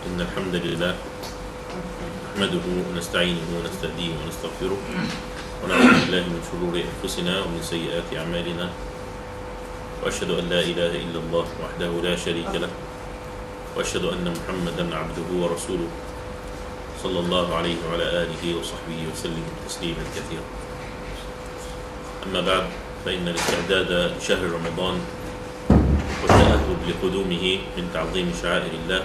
إن الحمد لله نحمده ونستعينه ونستهديه ونستغفره ونعوذ بالله من شرور أنفسنا ومن سيئات أعمالنا، وأشهد أن لا إله إلا الله وحده لا شريك له، وأشهد أن محمدا عبده ورسوله صلى الله عليه وعلى آله وصحبه وسلم تسليما كثيرا. أما بعد، فإن الاستعداد لشهر رمضان والتأهب لقدومه من تعظيم شعائر الله،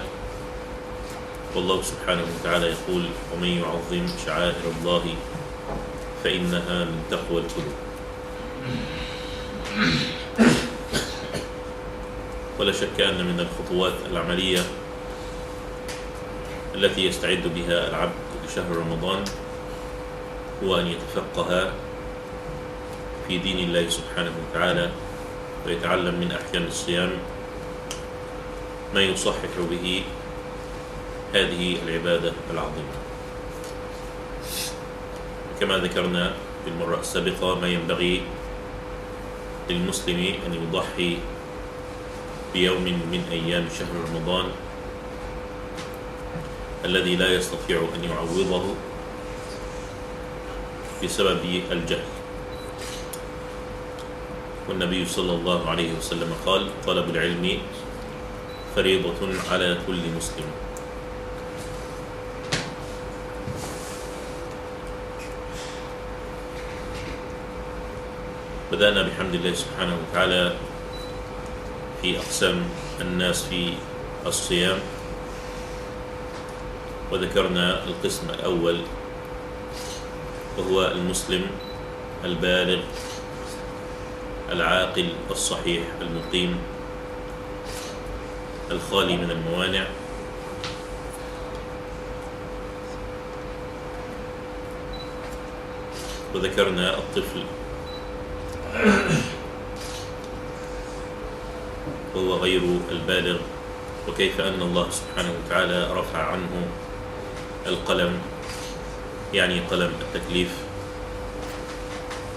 والله سبحانه وتعالى يقول: ومن يعظم شعائر الله فإنها من تقوى القلوب. ولا شك أن من الخطوات العملية التي يستعد بها العبد لشهر رمضان هو أن يتفقه في دين الله سبحانه وتعالى، ويتعلم من أحكام الصيام ما يصحح به هذه العبادة العظيمة. كما ذكرنا في المرة السابقة، ما ينبغي للمسلم أن يضحي بيوم من أيام شهر رمضان الذي لا يستطيع أن يعوضه بسبب الجهل. والنبي صلى الله عليه وسلم قال: طلب العلم فريضة على كل مسلم. بدأنا بحمد الله سبحانه وتعالى في أقسام الناس في الصيام، وذكرنا القسم الأول وهو المسلم البالغ العاقل الصحيح المقيم الخالي من الموانع، وذكرنا الطفل وهو غير البالغ، وكيف أن الله سبحانه وتعالى رفع عنه القلم، يعني قلم التكليف،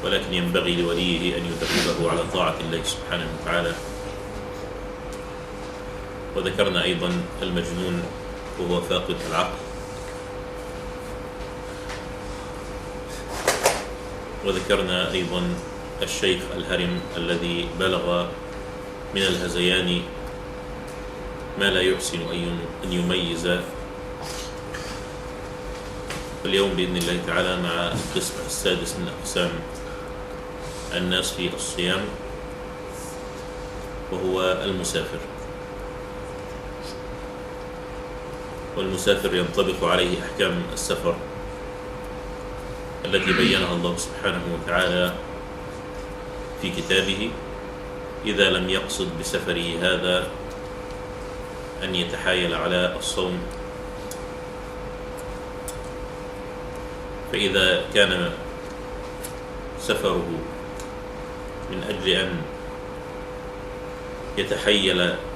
ولكن ينبغي لوليه أن يدربه على طاعة الله سبحانه وتعالى. وذكرنا أيضا المجنون وهو فاقد العقل، وذكرنا أيضا الشيخ الهرم الذي بلغ من الهذيان ما لا يحسن أن يميز. واليوم بإذن الله تعالى مع القسم السادس من أقسام الناس في الصيام، وهو المسافر. والمسافر ينطبق عليه أحكام السفر التي بينها الله سبحانه وتعالى في كتابه، إذا لم يقصد بسفره هذا أن يتحايل على الصوم. فإذا كان سفره من أجل أن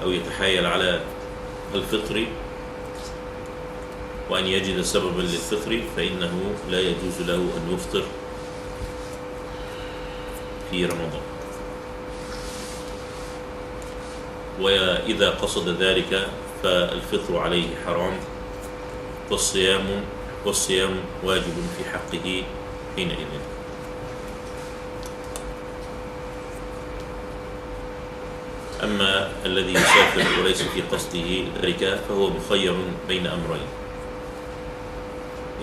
يتحايل على الفطر وأن يجد سببا للفطر، فإنه لا يجوز له أن يفطر في رمضان. وإذا قصد ذلك فالفطر عليه حرام، والصيام واجب في حقه حينئذ. أما الذي يسافر وليس في قصده ذلك فهو مخير بين أمرين: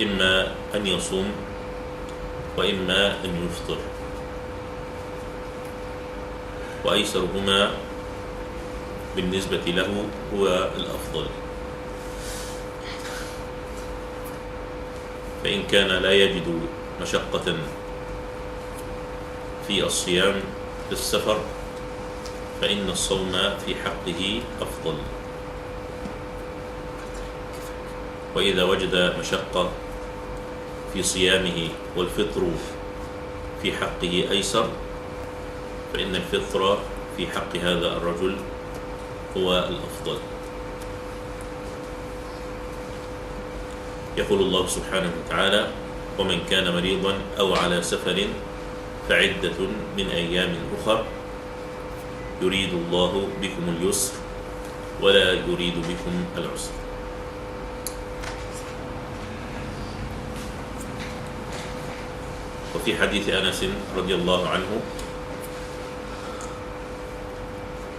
إما أن يصوم وإما أن يفطر، وأيسرهما بالنسبة له هو الأفضل. فإن كان لا يجد مشقة في الصيام في السفر فإن الصوم في حقه أفضل، وإذا وجد مشقة في صيامه والفطر في حقه أيسر فإن الفطر في حق هذا الرجل هو الأفضل. يقول الله سبحانه وتعالى: ومن كان مريضا أو على سفر فعدة من أيام أخر يريد الله بكم اليسر ولا يريد بكم العسر. وفي حديث أنس رضي الله عنه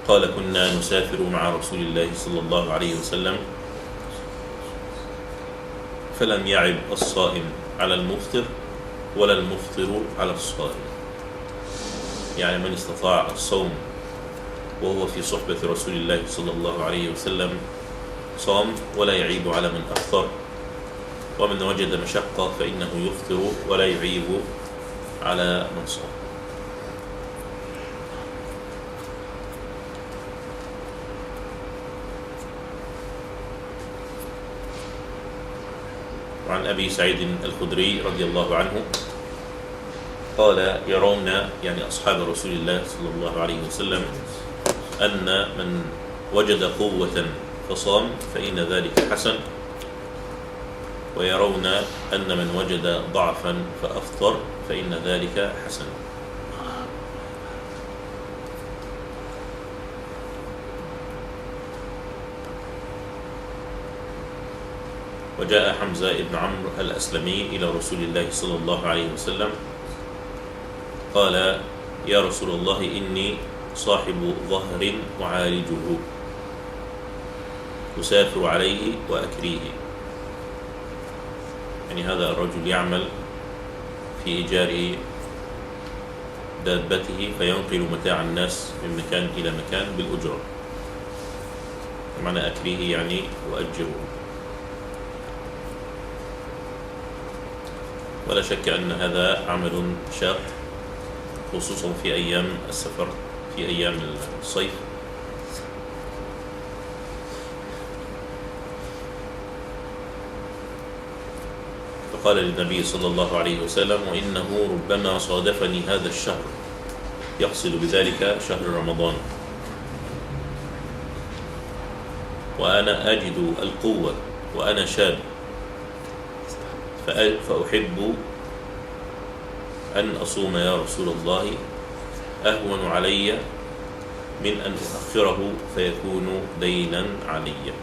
قال كنا نسافر مع رسول الله صلى الله عليه وسلم فلم يعب الصائم على المفطر ولا المفطر على الصائم. يعني من استطاع الصوم وهو في صحبة رسول الله صلى الله عليه وسلم صام ولا يعيب على من أفطر، ومن وجد مشقة فإنه يفطر ولا يعيب على من صام. وعن أبي سعيد الخدري رضي الله عنه قال يرون يعني أصحاب رسول الله صلى الله عليه وسلم أن من وجد قوة فصام فإن ذلك حسن، ويرون أن من وجد ضعفا فأفطر فإن ذلك حسن. وجاء حمزة بن عمرو الأسلمي إلى رسول الله صلى الله عليه وسلم قال يا رسول الله إني صاحب ظهر وعالجه أسافر عليه وأكريه. يعني هذا الرجل يعمل في إيجار دابته فينقل متاع الناس من مكان إلى مكان بالأجرة، معنى أكريه يعني وأجره. ولا شك أن هذا عمل شاق خصوصا في أيام السفر، في أيام الصيف. فقال للنبي صلى الله عليه وسلم وإنه ربما صادفني هذا الشهر، يقصد بذلك شهر رمضان، وأنا أجد القوة وأنا شاب، فأحب أن أصوم يا رسول الله، أهون علي من أن أؤخره فيكون دينا علي،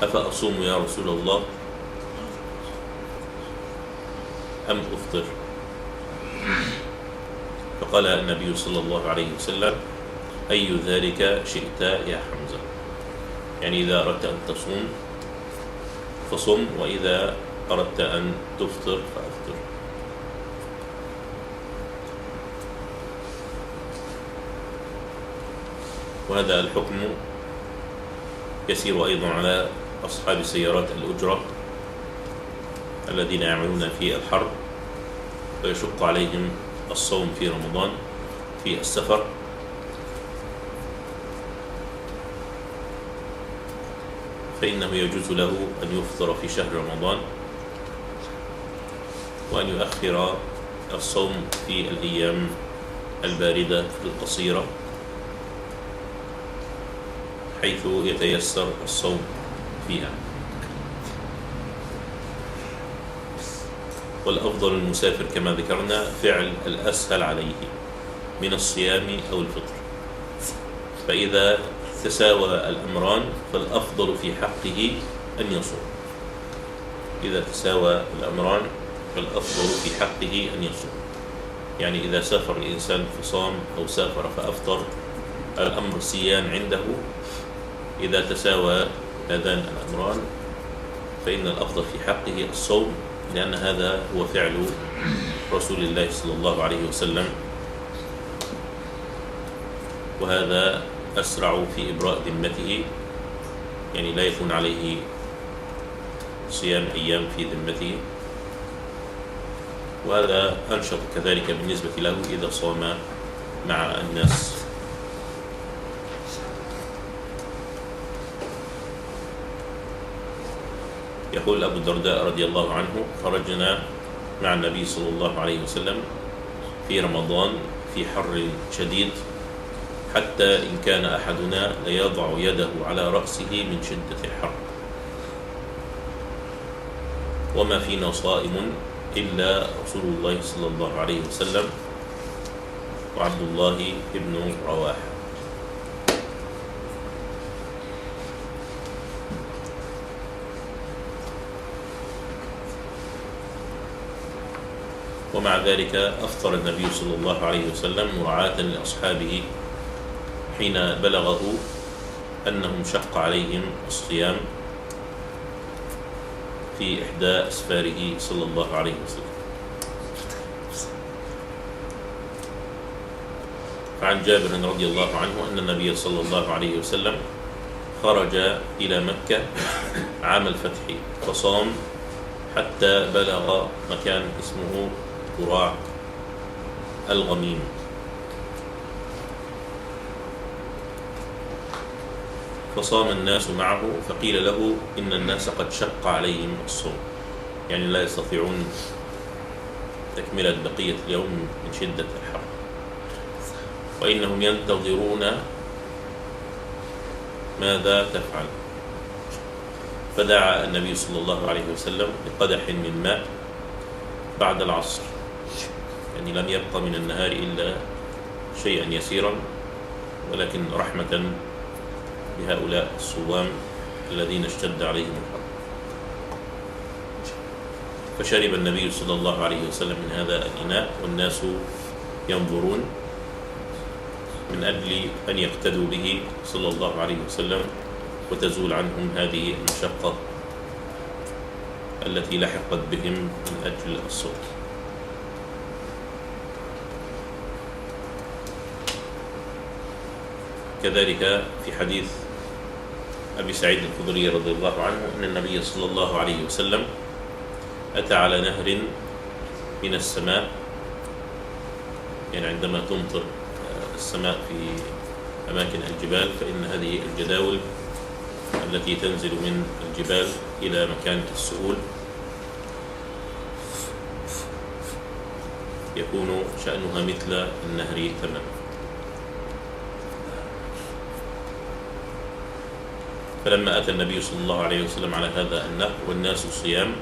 أفأصوم يا رسول الله أم أفطر؟ فقال النبي صلى الله عليه وسلم أي ذلك شئت يا حمزة، يعني إذا أردت أن تصوم فصم، وإذا أردت أن تفطر فأفطر. وهذا الحكم يسير أيضا على أصحاب سيارات الأجرة الذين يعملون في الحرب ويشق عليهم الصوم في رمضان في السفر، فإنه يجوز له أن يفطر في شهر رمضان وأن يؤخر الصوم في الأيام الباردة القصيرة حيث يتيسر الصوم فيها. والأفضل المسافر كما ذكرنا فعل الأسهل عليه من الصيام أو الفطر، فإذا تساوى الأمران فالأفضل في حقه أن يصوم. إذا تساوى الأمران فالأفضل في حقه أن يصوم، يعني إذا سافر الإنسان فصام أو سافر فأفطر الأمر سيان عنده. إذا تساوى هذان الأمران فإن الأفضل في حقه الصوم، لأن هذا هو فعل رسول الله صلى الله عليه وسلم، وهذا أسرع في إبراء ذمته، يعني لا يكون عليه صيام أيام في ذمته، وهذا أنشط كذلك بالنسبة له إذا صام مع الناس. يقول أبو الدرداء رضي الله عنه خرجنا مع النبي صلى الله عليه وسلم في رمضان في حر شديد، حتى إن كان أحدنا ليضع يده على رأسه من شدة الحر، وما فينا صائم إلا رسول الله صلى الله عليه وسلم وعبد الله بن رواحة. ومع ذلك أفطر النبي صلى الله عليه وسلم مراعاة لأصحابه حين بلغه أنهم شق عليهم الصيام في إحدى أسفاره صلى الله عليه وسلم. فعن جابر رضي الله عنه أن النبي صلى الله عليه وسلم خرج إلى مكة عام الفتح فصام حتى بلغ مكان اسمه قراع الغميم، فصام الناس معه، فقيل له إن الناس قد شق عليهم الصوم، يعني لا يستطيعون تكملة بقية اليوم من شدة الحر، وإنهم ينتظرون ماذا تفعل. فدعا النبي صلى الله عليه وسلم بقدح من ماء بعد العصر، يعني لم يبق من النهار إلا شيئا يسيرا، ولكن رحمة بهؤلاء الصوام الذين اشتد عليهم الحر. فشرب النبي صلى الله عليه وسلم من هذا الإناء والناس ينظرون من أجل أن يقتدوا به صلى الله عليه وسلم وتزول عنهم هذه المشقة التي لحقت بهم من أجل الصوم. كذلك في حديث أبي سعيد الخدري رضي الله عنه أن النبي صلى الله عليه وسلم أتى على نهر من السماء، يعني عندما تمطر السماء في أماكن الجبال فإن هذه الجداول التي تنزل من الجبال إلى مكان السهول يكون شأنها مثل النهر تماما. فلما أتى النبي صلى الله عليه وسلم على هذا النهر والناس صيام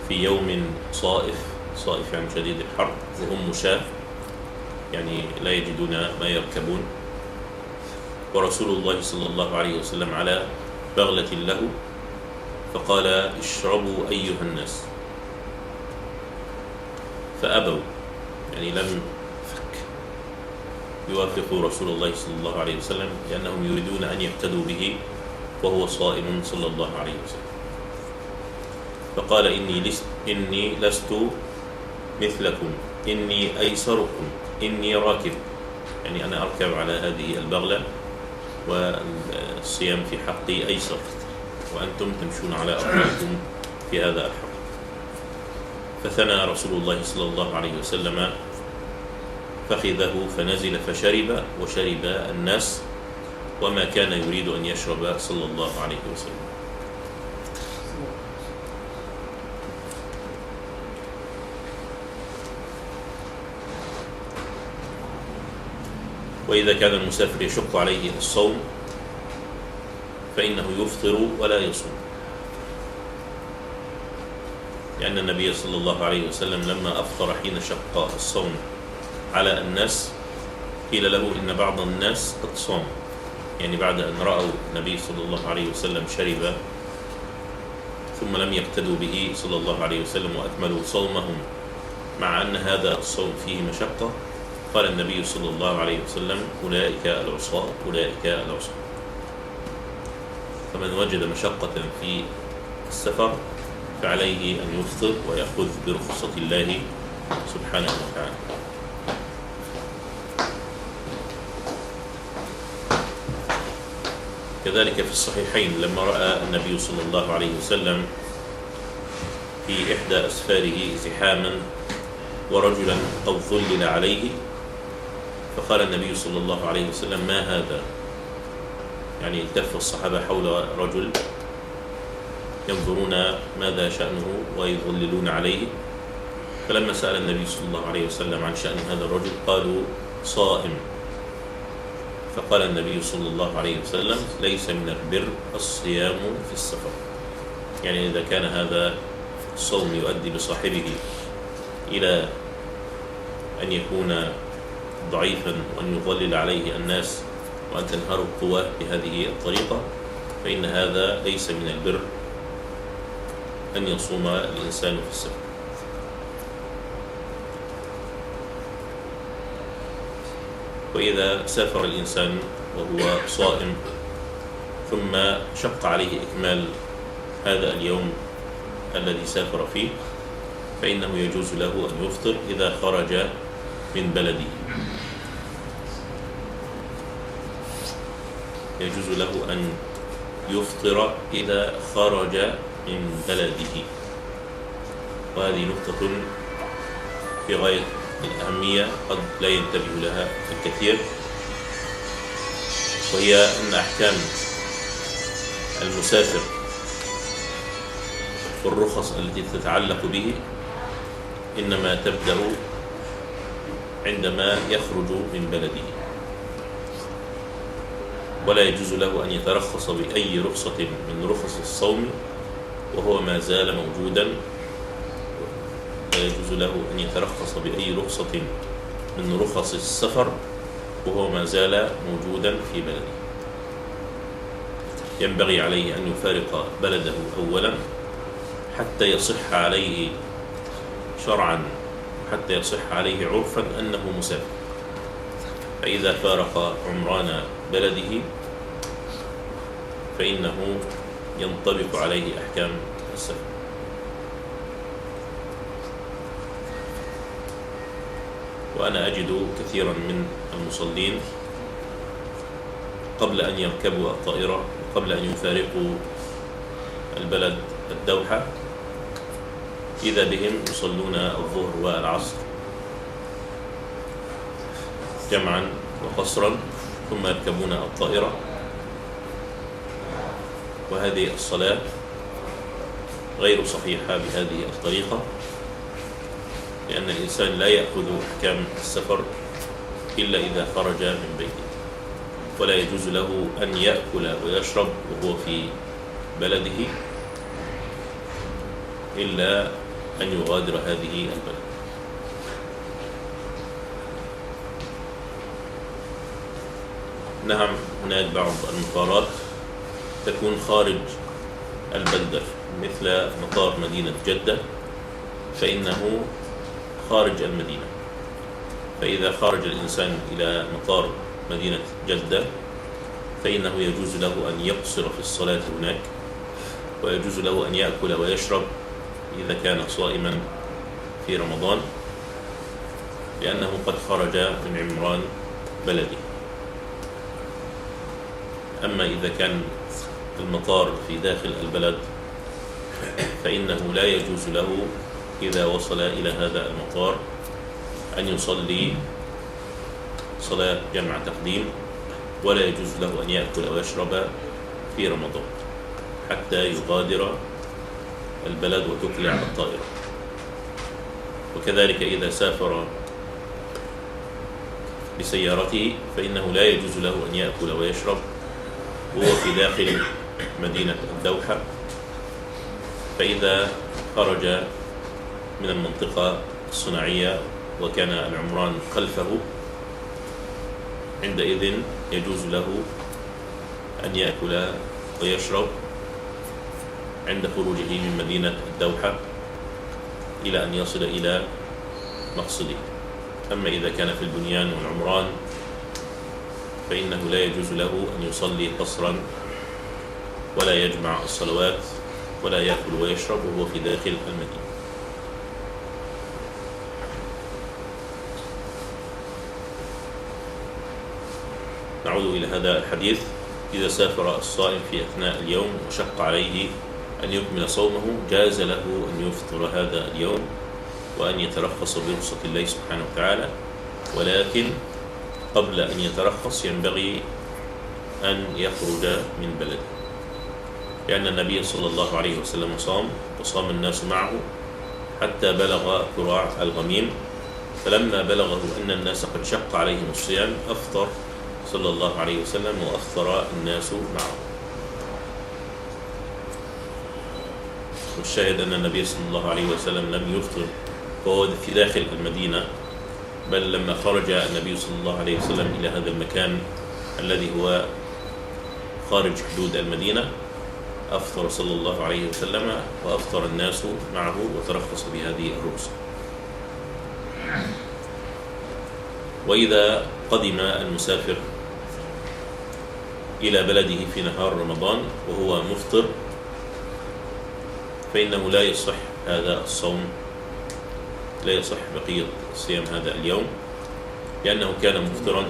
في يوم صائف يعني شديد الحر، وهم مشاة يعني لا يجدون ما يركبون، ورسول الله صلى الله عليه وسلم على بغلة له، فقال اشربوا أيها الناس، فأبوا، يعني لم يوافقوا رسول الله صلى الله عليه وسلم لأنهم يريدون أن يقتدوا به وهو صائم صلى الله عليه وسلم. فقال إني لست مثلكم، إني أيسركم، إني راكب، يعني أنا أركب على هذه البغلة والصيام في حقي أيسر، وأنتم تمشون على أرجلكم في هذا الحق. فثنى رسول الله صلى الله عليه وسلم فخذه فنزل فشرب وشرب الناس، وما كان يريد أن يشرب صلى الله عليه وسلم. وإذا كان المسافر يشق عليه الصوم فإنه يفطر ولا يصوم، لأن النبي صلى الله عليه وسلم لما أفطر حين شق الصوم على الناس قيل له إن بعض الناس قد صام، يعني بعد أن رأوا النبي صلى الله عليه وسلم شرب ثم لم يقتدوا به صلى الله عليه وسلم وأكملوا صومهم مع أن هذا الصوم فيه مشقة، قال النبي صلى الله عليه وسلم أولئك العصاة، أولئك العصاة. فمن وجد مشقة في السفر فعليه أن يفطر ويأخذ برخصة الله سبحانه وتعالى. كذلك في الصحيحين لما رأى النبي صلى الله عليه وسلم في إحدى أسفاره زحاما ورجلا قد ظلل عليه، فقال النبي صلى الله عليه وسلم ما هذا؟ يعني التف الصحابة حول رجل ينظرون ماذا شأنه ويظللون عليه، فلما سأل النبي صلى الله عليه وسلم عن شأن هذا الرجل قالوا صائم، فقال النبي صلى الله عليه وسلم ليس من البر الصيام في السفر، يعني إذا كان هذا الصوم يؤدي بصاحبه إلى أن يكون ضعيفا وأن يظلل عليه الناس وأن تنهار القوى بهذه الطريقة، فإن هذا ليس من البر أن يصوم الإنسان في السفر. وإذا سافر الإنسان وهو صائم ثم شق عليه إكمال هذا اليوم الذي سافر فيه، فإنه يجوز له أن يفطر إذا خرج من بلده. يجوز له أن يفطر إذا خرج من بلده. وهذه نقطة في غاية الأهمية قد لا ينتبه لها الكثير، وهي أن أحكام المسافر والرخص التي تتعلق به إنما تبدأ عندما يخرج من بلده، ولا يجوز له أن يترخص بأي رخصة من رخص الصوم وهو ما زال موجودا، ولا يجوز له أن يترخص بأي رخصة من رخص السفر وهو ما زال موجودا في بلده. ينبغي عليه أن يفارق بلده أولا حتى يصح عليه شرعا وحتى يصح عليه عرفا أنه مسافر. فإذا فارق عمران بلده فإنه ينطبق عليه أحكام السفر. وأنا أجد كثيرا من المصلين قبل أن يركبوا الطائرة وقبل أن يفارقوا البلد الدوحة إذا بهم يصلون الظهر والعصر جمعا وقصرا ثم يركبون الطائرة. وهذه الصلاة غير صحيحة بهذه الطريقة، لأن الإنسان لا يأخذ أحكام السفر إلا إذا خرج من بيته، ولا يجوز له أن يأكل ويشرب وهو في بلده إلا أن يغادر هذه البلد. نعم، هناك بعض المطارات تكون خارج البلدة مثل مطار مدينة جدة، فإنه خارج المدينة. فإذا خرج الإنسان إلى مطار مدينة جدة فإنه يجوز له أن يقصر في الصلاة هناك، ويجوز له أن يأكل ويشرب إذا كان صائما في رمضان، لأنه قد خرج من عمران بلده. أما إذا كان المطار في داخل البلد فإنه لا يجوز له إذا وصل إلى هذا المطار أن يصلي صلاة جمع تقديم، ولا يجوز له أن يأكل ويشرب في رمضان حتى يغادر البلد وتقلع الطائرة. وكذلك إذا سافر بسيارته فإنه لا يجوز له أن يأكل ويشرب وهو في داخل مدينة الدوحة. فإذا خرج من المنطقة الصناعية وكان العمران خلفه عندئذ يجوز له أن يأكل ويشرب عند خروجه من مدينة الدوحة إلى أن يصل إلى مقصده. أما إذا كان في البنيان والعمران فإنه لا يجوز له أن يصلي قصرا ولا يجمع الصلوات ولا يأكل ويشرب وهو في داخل المدينة. نعود إلى هذا الحديث. إذا سافر الصائم في أثناء اليوم وشق عليه أن يكمل صومه جاز له أن يفطر هذا اليوم وأن يترخص برخصة الله سبحانه وتعالى، ولكن قبل أن يترخص ينبغي أن يخرج من بلده، لأن النبي صلى الله عليه وسلم صام وصام الناس معه حتى بلغ ذراع الغميم، فلما بلغه أن الناس قد شق عليهم الصيام أفطر صلى الله عليه وسلم وأفطر الناس معه. والشاهد أن النبي صلى الله عليه وسلم لم يفطر وهو في داخل المدينة، بل لما خرج النبي صلى الله عليه وسلم إلى هذا المكان الذي هو خارج حدود المدينة أفطر صلى الله عليه وسلم وأفطر الناس معه وترخص بهذه الرخصة. وإذا قدم المسافر إلى بلده في نهار رمضان وهو مفطر فإنه لا يصح هذا الصوم، لا يصح بقية صيام هذا اليوم، لأنه كان مفطرا.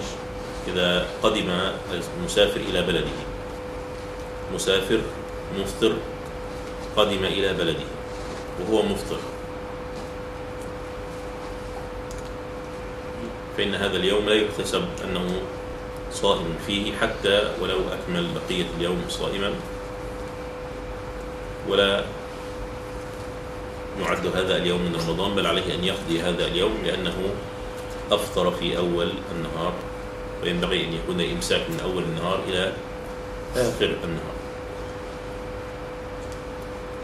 إذا قدم المسافر إلى بلده، مسافر مفطر قدم إلى بلده وهو مفطر، فإن هذا اليوم لا يحتسب أنه صائم فيه حتى ولو أكمل بقية اليوم صائما، ولا يعد هذا اليوم من رمضان، بل عليه أن يقضي هذا اليوم لأنه أفطر في أول النهار، وينبغي أن يكون إمساك من أول النهار إلى آخر النهار،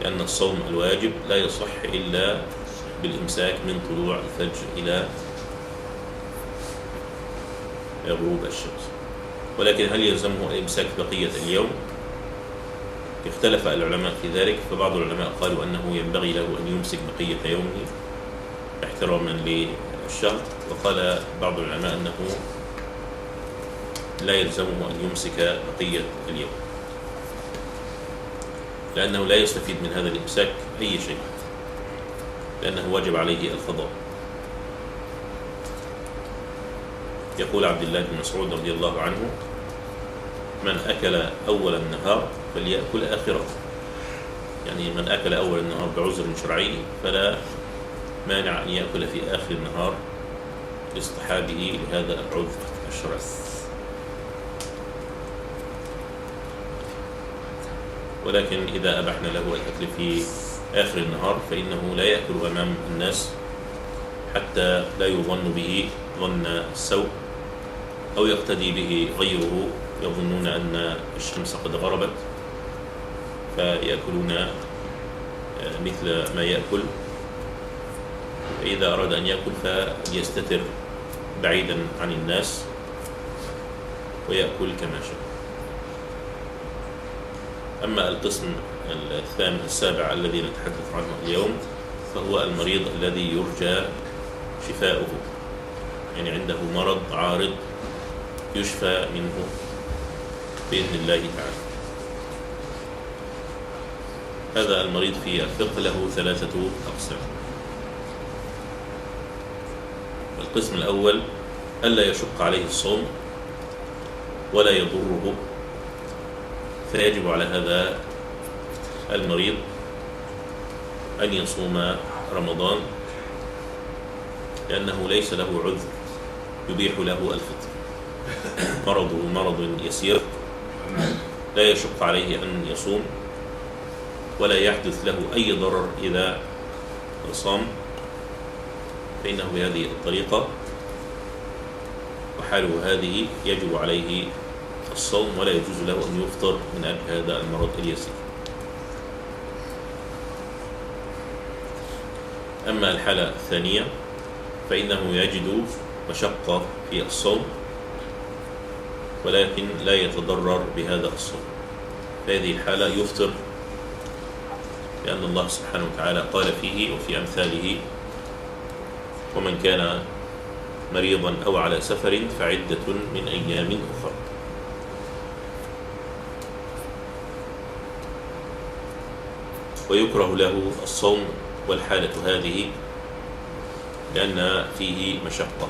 لأن الصوم الواجب لا يصح إلا بالإمساك من طلوع الفجر إلى غروب الشمس. ولكن هل يلزمه الإمساك بقية اليوم؟ اختلف العلماء في ذلك، فبعض العلماء قالوا أنه ينبغي له أن يمسك بقية يومه احتراما للشهر، وقال بعض العلماء أنه لا يلزمه أن يمسك بقية اليوم، لأنه لا يستفيد من هذا الإمساك أي شيء، لأنه واجب عليه القضاء. يقول عبد الله بن مسعود رضي الله عنه: من أكل أول النهار فليأكل آخره، يعني من أكل أول النهار بعذر شرعي فلا مانع أن يأكل في آخر النهار لاصطحابه لهذا العذر الشرعي. ولكن إذا أبحنا له الأكل في آخر النهار فإنه لا يأكل أمام الناس حتى لا يظن به ظن السوء، أو يقتدي به غيره يظنون أن الشمس قد غربت فيأكلون مثل ما يأكل. فإذا أراد أن يأكل فليستتر بعيدا عن الناس ويأكل كما شاء. أما القسم السابع الذي نتحدث عنه اليوم فهو المريض الذي يرجى شفاؤه، يعني عنده مرض عارض يشفى منه بإذن الله تعالى. هذا المريض في الفقه له 3 أقسام. القسم الأول: ألا يشق عليه الصوم ولا يضره، فيجب على هذا المريض أن يصوم رمضان، لأنه ليس له عذر يبيح له الفطر. مرضه مرض يسير لا يشق عليه أن يصوم، ولا يحدث له أي ضرر إذا صام، فإنه بهذه الطريقة وحاله هذه يجب عليه الصوم، ولا يجوز له أن يفطر من أجل هذا المرض اليسير. أما الحالة الثانية فإنه يجد مشقة في الصوم ولكن لا يتضرر بهذا الصوم، في هذه الحالة يفطر، لأن الله سبحانه وتعالى قال فيه وفي أمثاله: ومن كان مريضا أو على سفر فعدة من أيام أخرى. ويكره له الصوم والحالة هذه لأن فيه مشقة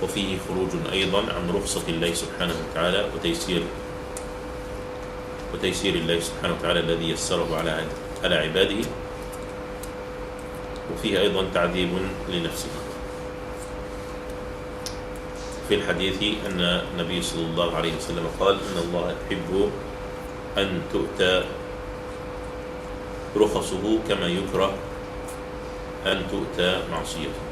وفيه خروج أيضا عن رخصة الله سبحانه وتعالى وتيسير الله سبحانه وتعالى الذي يسره على عباده، وفيه أيضا تعذيب لنفسه. في الحديث أن النبي صلى الله عليه وسلم قال: إن الله يحب أن تؤتى رخصه كما يكره أن تؤتى معصيته.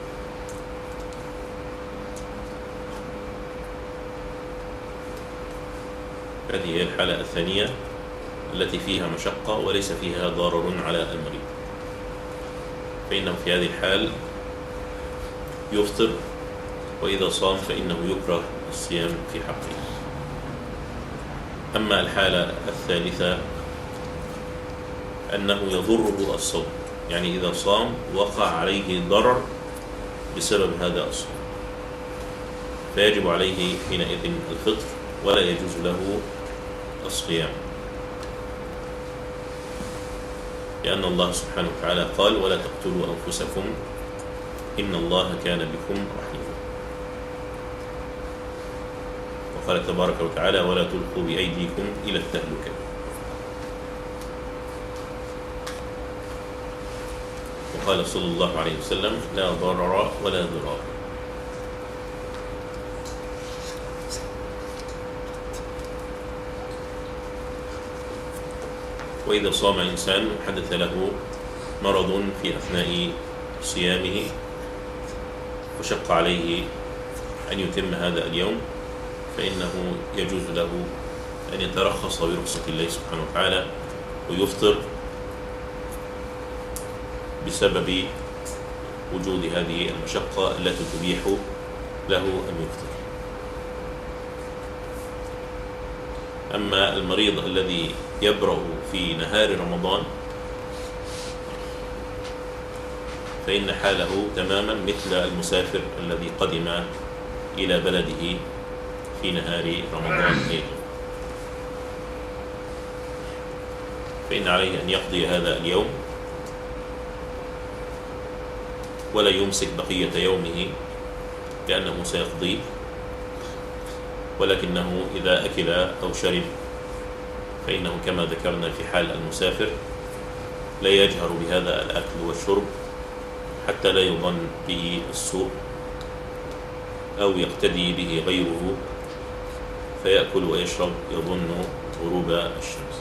هذه هي الحالة الثانية التي فيها مشقة وليس فيها ضرر على المريض، فإنه في هذه الحال يفطر، وإذا صام فإنه يكره الصيام في حقه. أما الحالة الثالثة أنه يضره الصوم، يعني إذا صام وقع عليه ضرر بسبب هذا الصوم، فيجب عليه حينئذ الفطر ولا يجوز له الصيام، لأن الله سبحانه وتعالى قال: ولا تقتلوا أنفسكم إن الله كان بكم رحيما. وقال تبارك وتعالى: ولا تلقوا بأيديكم إلى التهلكة. وقال صلى الله عليه وسلم: لا ضرر ولا ضرار. وإذا صام إنسان وحدث له مرض في أثناء صيامه وشق عليه أن يتم هذا اليوم، فإنه يجوز له أن يترخص برخصة الله سبحانه وتعالى ويفطر بسبب وجود هذه المشقة التي تبيح له أن يفطر. أما المريض الذي يبرأ في نهار رمضان فإن حاله تماما مثل المسافر الذي قدم إلى بلده في نهار رمضان أيضا، فإن عليه أن يقضي هذا اليوم ولا يمسك بقية يومه لأنه سيقضي، ولكنه إذا أكل أو شرب فإنه كما ذكرنا في حال المسافر لا يجهر بهذا الأكل والشرب حتى لا يظن به السوء أو يقتدي به غيره فيأكل ويشرب يظن غروب الشمس.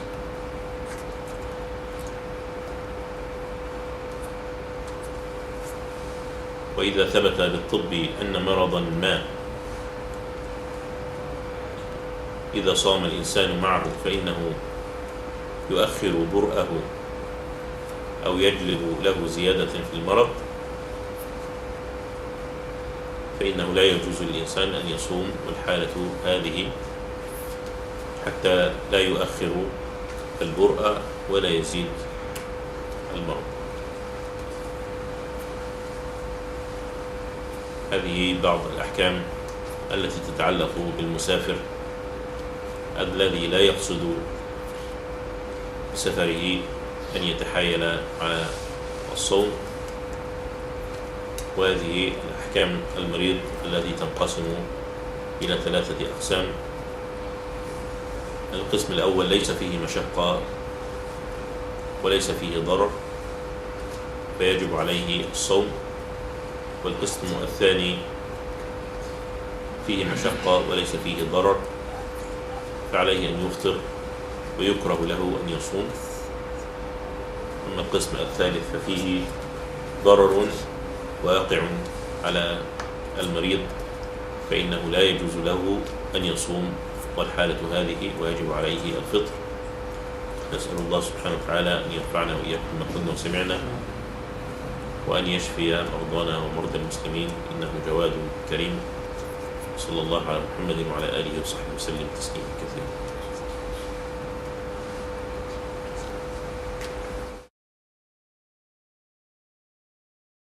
وإذا ثبت بالطب أن مرضا ما إذا صام الإنسان معه فإنه يؤخر برءه أو يجلب له زيادة في المرض، فإنه لا يجوز للإنسان أن يصوم والحالة هذه حتى لا يؤخر البرء ولا يزيد المرض. هذه بعض الأحكام التي تتعلق بالمسافر الذي لا يقصد بسفره أن يتحايل على الصوم، وهذه الأحكام المريض الذي تنقسم إلى 3 أقسام. القسم الأول ليس فيه مشقة وليس فيه ضرر فيجب عليه الصوم، والقسم الثاني فيه مشقة وليس فيه ضرر فعليه أن يفطر ويكره له أن يصوم. أما القسم الثالث ففيه ضرر واقع على المريض فإنه لا يجوز له أن يصوم والحالة هذه ويجب عليه الفطر. نسأل الله سبحانه وتعالى أن ينفعنا وإياكم بما قلنا وسمعنا، وأن يشفي مرضانا ومرضى المسلمين إنه جواد كريم. صلى الله على محمد وعلى آله وصحبه وسلم تسليما كثيرا.